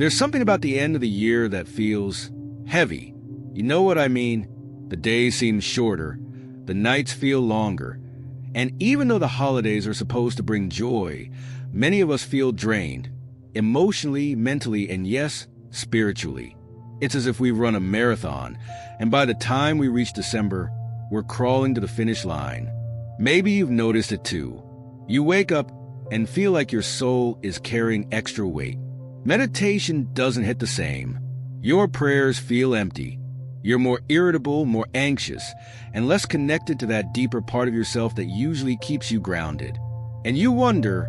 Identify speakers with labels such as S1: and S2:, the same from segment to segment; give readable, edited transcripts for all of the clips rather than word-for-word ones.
S1: There's something about the end of the year that feels heavy. You know what I mean? The days seem shorter, the nights feel longer, and even though the holidays are supposed to bring joy, many of us feel drained, emotionally, mentally, and yes, spiritually. It's as if we run a marathon, and by the time we reach December, we're crawling to the finish line. Maybe you've noticed it too. You wake up and feel like your soul is carrying extra weight. Meditation doesn't hit the same. Your prayers feel empty. You're more irritable, more anxious, and less connected to that deeper part of yourself that usually keeps you grounded. And you wonder,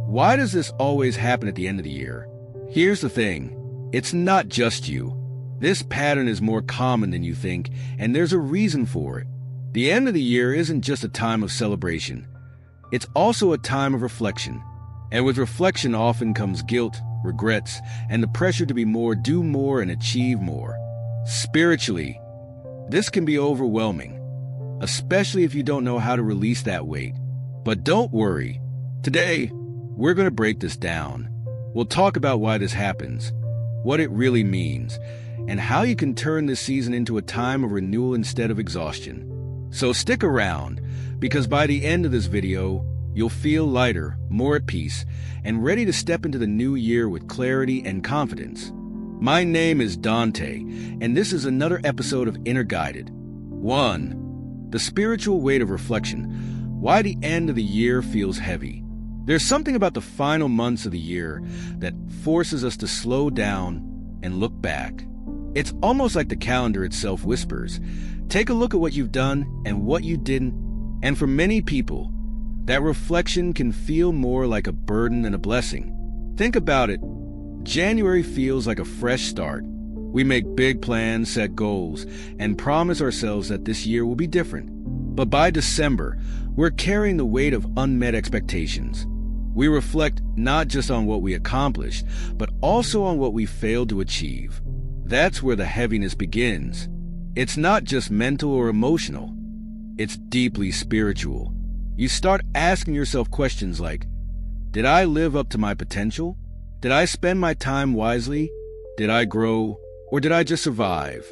S1: why does this always happen at the end of the year? Here's the thing. It's not just you. This pattern is more common than you think, and there's a reason for it. The end of the year isn't just a time of celebration. It's also a time of reflection. And with reflection often comes guilt, regrets, and the pressure to be more, do more, and achieve more. Spiritually, this can be overwhelming, especially if you don't know how to release that weight. But don't worry. Today, we're going to break this down. We'll talk about why this happens, what it really means, and how you can turn this season into a time of renewal instead of exhaustion. So stick around, because by the end of this video, you'll feel lighter, more at peace, and ready to step into the new year with clarity and confidence. My name is Dante, and this is another episode of Inner Guided. 1. The spiritual weight of reflection. Why the end of the year feels heavy. There's something about the final months of the year that forces us to slow down and look back. It's almost like the calendar itself whispers, take a look at what you've done and what you didn't. And for many people, that reflection can feel more like a burden than a blessing. Think about it. January feels like a fresh start. We make big plans, set goals, and promise ourselves that this year will be different. But by December, we're carrying the weight of unmet expectations. We reflect not just on what we accomplished, but also on what we failed to achieve. That's where the heaviness begins. It's not just mental or emotional. It's deeply spiritual. You start asking yourself questions like, did I live up to my potential? Did I spend my time wisely? Did I grow? Or did I just survive?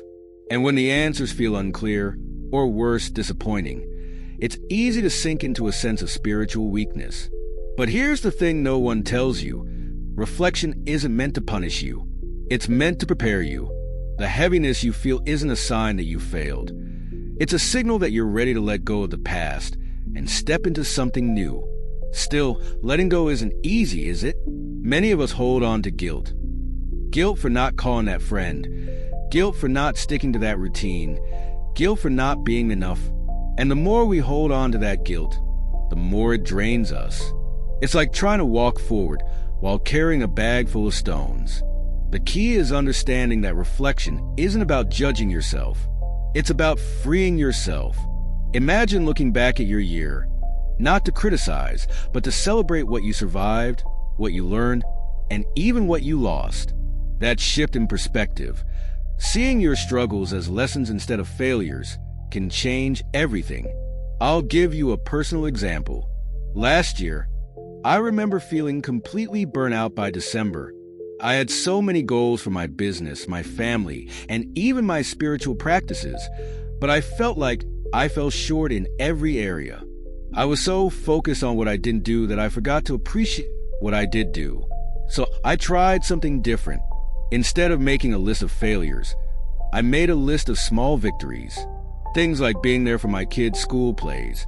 S1: And when the answers feel unclear, or worse, disappointing, it's easy to sink into a sense of spiritual weakness. But here's the thing no one tells you. Reflection isn't meant to punish you. It's meant to prepare you. The heaviness you feel isn't a sign that you failed. It's a signal that you're ready to let go of the past and step into something new. Still, letting go isn't easy, is it? Many of us hold on to guilt. Guilt for not calling that friend. Guilt for not sticking to that routine. Guilt for not being enough. And the more we hold on to that guilt, the more it drains us. It's like trying to walk forward while carrying a bag full of stones. The key is understanding that reflection isn't about judging yourself. It's about freeing yourself. Imagine looking back at your year, not to criticize, but to celebrate what you survived, what you learned, and even what you lost. That shift in perspective, seeing your struggles as lessons instead of failures, can change everything. I'll give you a personal example. Last year, I remember feeling completely burnt out by December. I had so many goals for my business, my family, and even my spiritual practices, but I felt like I fell short in every area. I was so focused on what I didn't do that I forgot to appreciate what I did do. So I tried something different. Instead of making a list of failures, I made a list of small victories. Things like being there for my kids' school plays,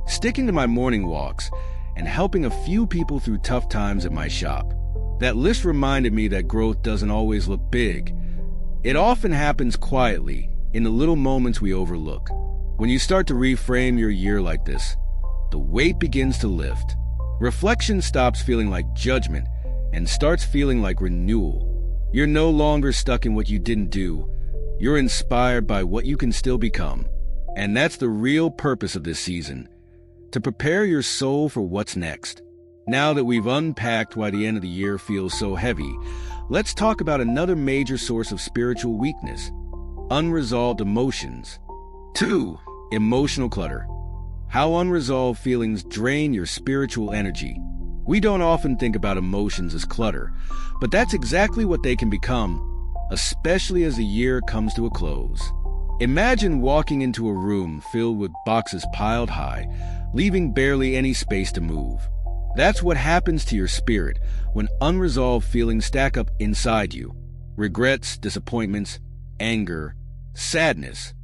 S1: sticking to my morning walks, and helping a few people through tough times at my shop. That list reminded me that growth doesn't always look big. It often happens quietly, in the little moments we overlook. When you start to reframe your year like this, the weight begins to lift. Reflection stops feeling like judgment and starts feeling like renewal. You're no longer stuck in what you didn't do. You're inspired by what you can still become. And that's the real purpose of this season, to prepare your soul for what's next. Now that we've unpacked why the end of the year feels so heavy, let's talk about another major source of spiritual weakness: unresolved emotions. 2. Emotional clutter. How unresolved feelings drain your spiritual energy. We don't often think about emotions as clutter, but that's exactly what they can become, especially as the year comes to a close. Imagine walking into a room filled with boxes piled high, leaving barely any space to move. That's what happens to your spirit when unresolved feelings stack up inside you. Regrets, disappointments, anger, sadness.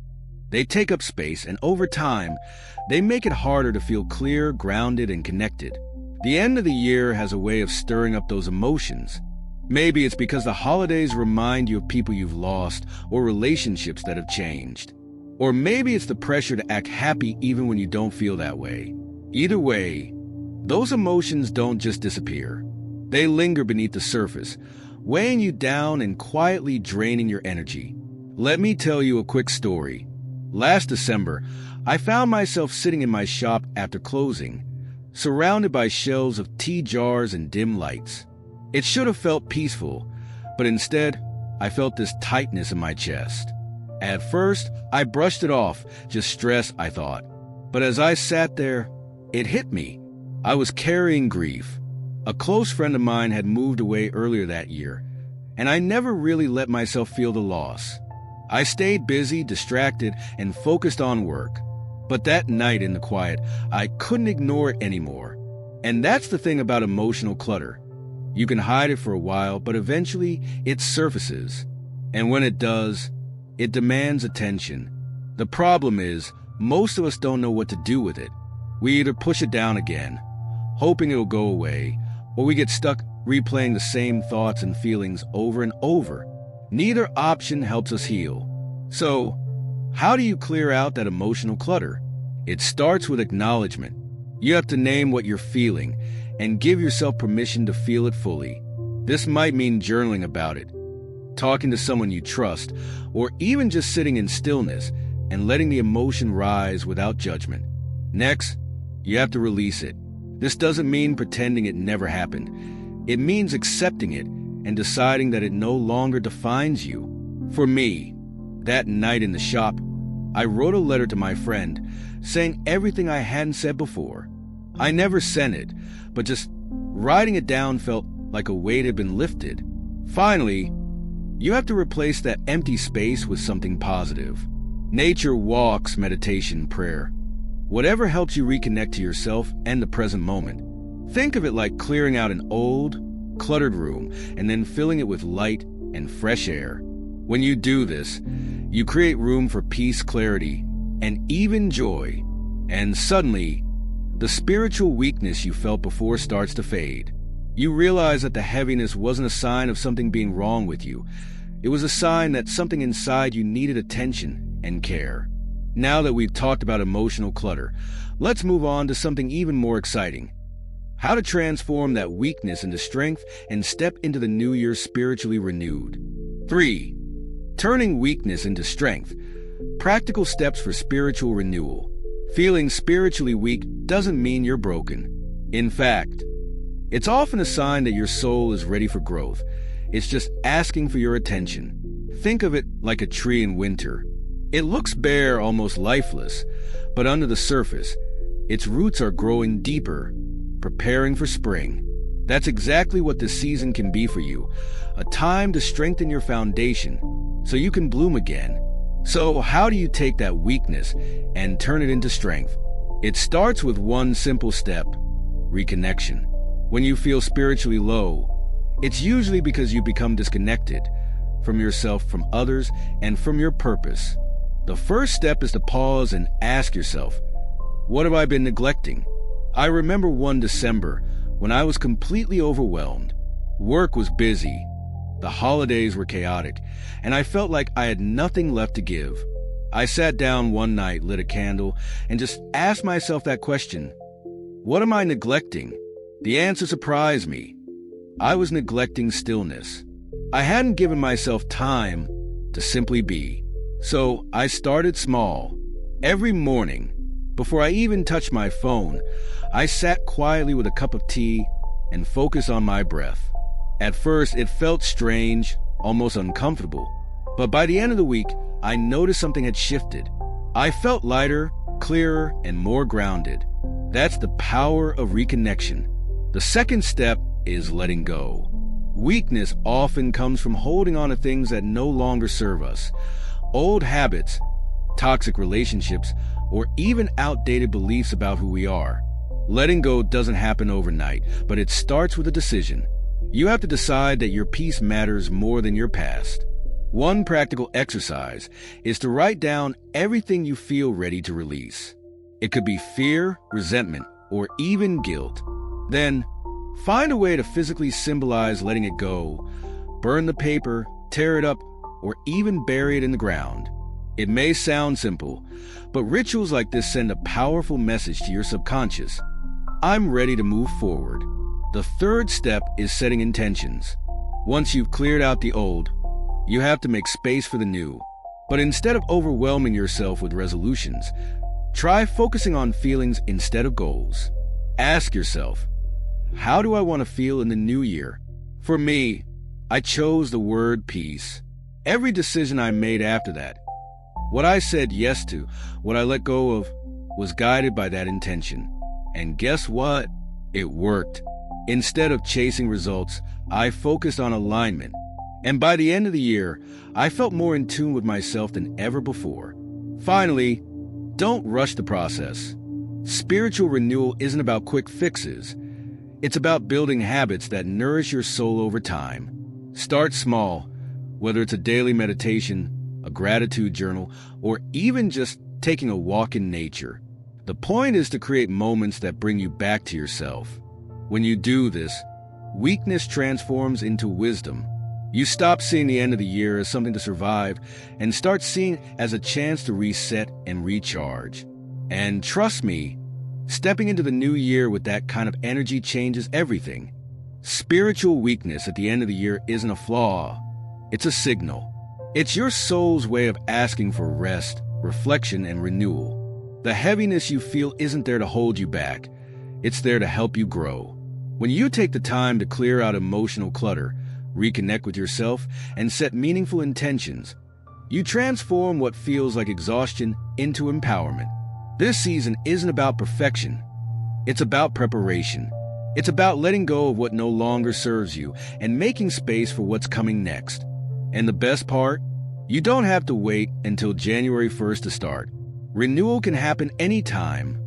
S1: They take up space, and over time, they make it harder to feel clear, grounded, and connected. The end of the year has a way of stirring up those emotions. Maybe it's because the holidays remind you of people you've lost or relationships that have changed. Or maybe it's the pressure to act happy even when you don't feel that way. Either way, those emotions don't just disappear. They linger beneath the surface, weighing you down and quietly draining your energy. Let me tell you a quick story. Last December, I found myself sitting in my shop after closing, surrounded by shelves of tea jars and dim lights. It should have felt peaceful, but instead, I felt this tightness in my chest. At first, I brushed it off, just stress, I thought. But as I sat there, it hit me. I was carrying grief. A close friend of mine had moved away earlier that year, and I never really let myself feel the loss. I stayed busy, distracted, and focused on work. But that night in the quiet, I couldn't ignore it anymore. And that's the thing about emotional clutter. You can hide it for a while, but eventually it surfaces. And when it does, it demands attention. The problem is, most of us don't know what to do with it. We either push it down again, hoping it'll go away, or we get stuck replaying the same thoughts and feelings over and over. Neither option helps us heal. So, how do you clear out that emotional clutter? It starts with acknowledgement. You have to name what you're feeling and give yourself permission to feel it fully. This might mean journaling about it, talking to someone you trust, or even just sitting in stillness and letting the emotion rise without judgment. Next, you have to release it. This doesn't mean pretending it never happened. It means accepting it and deciding that it no longer defines you. For me, that night in the shop, I wrote a letter to my friend saying everything I hadn't said before. I never sent it, but just writing it down felt like a weight had been lifted. Finally, you have to replace that empty space with something positive. Nature, walks, meditation, prayer. Whatever helps you reconnect to yourself and the present moment. Think of it like clearing out an old, cluttered room and then filling it with light and fresh air. When you do this, you create room for peace, clarity, and even joy. And suddenly, the spiritual weakness you felt before starts to fade. You realize that the heaviness wasn't a sign of something being wrong with you. It was a sign that something inside you needed attention and care. Now that we've talked about emotional clutter, let's move on to something even more exciting. How to transform that weakness into strength and step into the new year spiritually renewed. 3. Turning weakness into strength. Practical steps for spiritual renewal. Feeling spiritually weak doesn't mean you're broken. In fact, it's often a sign that your soul is ready for growth. It's just asking for your attention. Think of it like a tree in winter. It looks bare, almost lifeless, but under the surface, its roots are growing deeper, preparing for spring. That's exactly what this season can be for you, a time to strengthen your foundation so you can bloom again. So how do you take that weakness and turn it into strength? It starts with one simple step: reconnection. When you feel spiritually low, it's usually because you become disconnected from yourself, from others, and from your purpose. The first step is to pause and ask yourself, what have I been neglecting? I remember one December when I was completely overwhelmed. Work was busy, the holidays were chaotic, and I felt like I had nothing left to give. I sat down one night, lit a candle, and just asked myself that question: what am I neglecting? The answer surprised me. I was neglecting stillness. I hadn't given myself time to simply be. So I started small. Every morning, before I even touched my phone, I sat quietly with a cup of tea and focused on my breath. At first, it felt strange, almost uncomfortable. But by the end of the week, I noticed something had shifted. I felt lighter, clearer, and more grounded. That's the power of reconnection. The second step is letting go. Weakness often comes from holding on to things that no longer serve us. Old habits, toxic relationships, or even outdated beliefs about who we are. Letting go doesn't happen overnight, but it starts with a decision. You have to decide that your peace matters more than your past. One practical exercise is to write down everything you feel ready to release. It could be fear, resentment, or even guilt. Then, find a way to physically symbolize letting it go. Burn the paper, tear it up, or even bury it in the ground. It may sound simple, but rituals like this send a powerful message to your subconscious. I'm ready to move forward. The third step is setting intentions. Once you've cleared out the old, you have to make space for the new. But instead of overwhelming yourself with resolutions, try focusing on feelings instead of goals. Ask yourself, how do I want to feel in the new year? For me, I chose the word peace. Every decision I made after that, what I said yes to, what I let go of, was guided by that intention. And guess what? It worked. Instead of chasing results, I focused on alignment. And by the end of the year, I felt more in tune with myself than ever before. Finally, don't rush the process. Spiritual renewal isn't about quick fixes. It's about building habits that nourish your soul over time. Start small, whether it's a daily meditation, a gratitude journal, or even just taking a walk in nature. The point is to create moments that bring you back to yourself. When you do this, weakness transforms into wisdom. You stop seeing the end of the year as something to survive and start seeing it as a chance to reset and recharge. And trust me, stepping into the new year with that kind of energy changes everything. Spiritual weakness at the end of the year isn't a flaw. It's a signal. It's your soul's way of asking for rest, reflection, and renewal. The heaviness you feel isn't there to hold you back. It's there to help you grow. When you take the time to clear out emotional clutter, reconnect with yourself, and set meaningful intentions, you transform what feels like exhaustion into empowerment. This season isn't about perfection. It's about preparation. It's about letting go of what no longer serves you and making space for what's coming next. And the best part? You don't have to wait until January 1st to start. Renewal can happen anytime,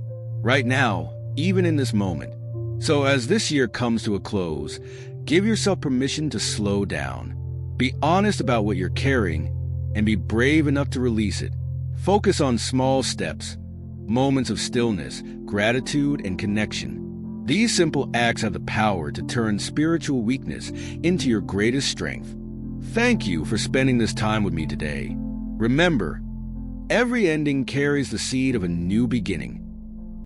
S1: right now, even in this moment. So as this year comes to a close, give yourself permission to slow down. Be honest about what you're carrying and be brave enough to release it. Focus on small steps, moments of stillness, gratitude, and connection. These simple acts have the power to turn spiritual weakness into your greatest strength. Thank you for spending this time with me today. Remember, every ending carries the seed of a new beginning.